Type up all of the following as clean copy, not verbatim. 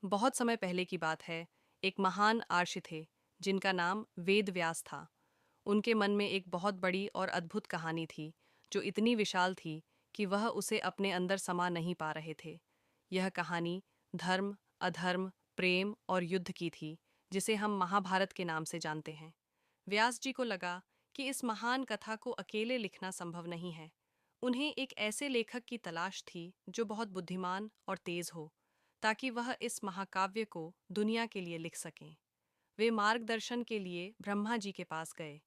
बहुत समय पहले की बात है। एक महान आर्षि थे जिनका नाम वेद व्यास था। उनके मन में एक बहुत बड़ी और अद्भुत कहानी थी, जो इतनी विशाल थी कि वह उसे अपने अंदर समा नहीं पा रहे थे। यह कहानी धर्म, अधर्म, प्रेम और युद्ध की थी, जिसे हम महाभारत के नाम से जानते हैं। व्यास जी को लगा कि इस महान कथा को अकेले लिखना संभव नहीं है। उन्हें एक ऐसे लेखक की तलाश थी जो बहुत बुद्धिमान और तेज हो, ताकि वह इस महाकाव्य को दुनिया के लिए लिख सकें। वे मार्गदर्शन के लिए ब्रह्मा जी के पास गए।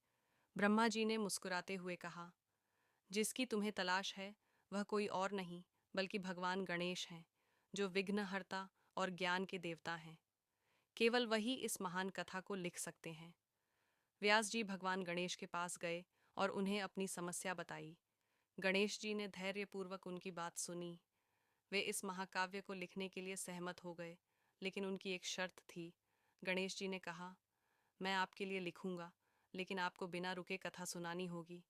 ब्रह्मा जी ने मुस्कुराते हुए कहा, जिसकी तुम्हें तलाश है वह कोई और नहीं बल्कि भगवान गणेश हैं, जो विघ्नहर्ता और ज्ञान के देवता हैं। केवल वही इस महान कथा को लिख सकते हैं। व्यास जी भगवान गणेश के पास गए और उन्हें अपनी समस्या बताई। गणेश जी ने धैर्यपूर्वक उनकी बात सुनी। वे इस महाकाव्य को लिखने के लिए सहमत हो गए, लेकिन उनकी एक शर्त थी। गणेश जी ने कहा, मैं आपके लिए लिखूंगा, लेकिन आपको बिना रुके कथा सुनानी होगी।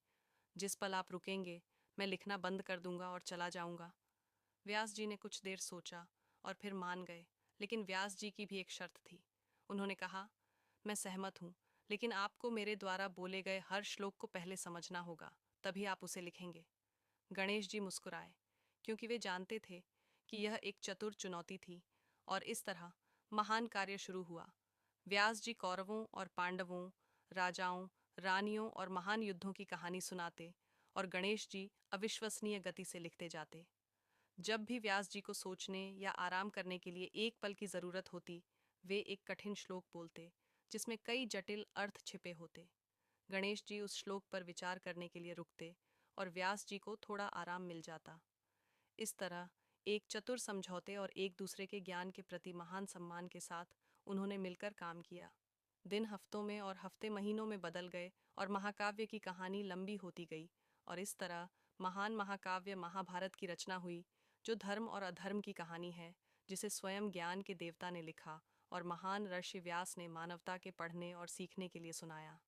जिस पल आप रुकेंगे, मैं लिखना बंद कर दूंगा और चला जाऊंगा। व्यास जी ने कुछ देर सोचा और फिर मान गए, लेकिन व्यास जी की भी एक शर्त थी। उन्होंने कहा, मैं सहमत हूँ, लेकिन आपको मेरे द्वारा बोले गए हर श्लोक को पहले समझना होगा, तभी आप उसे लिखेंगे। गणेश जी मुस्कुराए, क्योंकि वे जानते थे कि यह एक चतुर चुनौती थी, और इस तरह महान कार्य शुरू हुआ। व्यास जी कौरवों और पांडवों, राजाओं, रानियों और महान युद्धों की कहानी सुनाते, और गणेश जी अविश्वसनीय गति से लिखते जाते। जब भी व्यास जी को सोचने या आराम करने के लिए एक पल की जरूरत होती, वे एक कठिन श्लोक बोलते, जिसमें कई जटिल अर्थ छिपे होते। गणेश जी उस श्लोक पर विचार करने के लिए रुकते, और व्यास जी को थोड़ा आराम मिल जाता। इस तरह एक चतुर समझौते और एक दूसरे के ज्ञान के प्रति महान सम्मान के साथ उन्होंने मिलकर काम किया। दिन हफ्तों में और हफ्ते महीनों में बदल गए, और महाकाव्य की कहानी लंबी होती गई, और इस तरह महान महाकाव्य महाभारत की रचना हुई, जो धर्म और अधर्म की कहानी है, जिसे स्वयं ज्ञान के देवता ने लिखा और महान ऋषि व्यास ने मानवता के पढ़ने और सीखने के लिए सुनाया।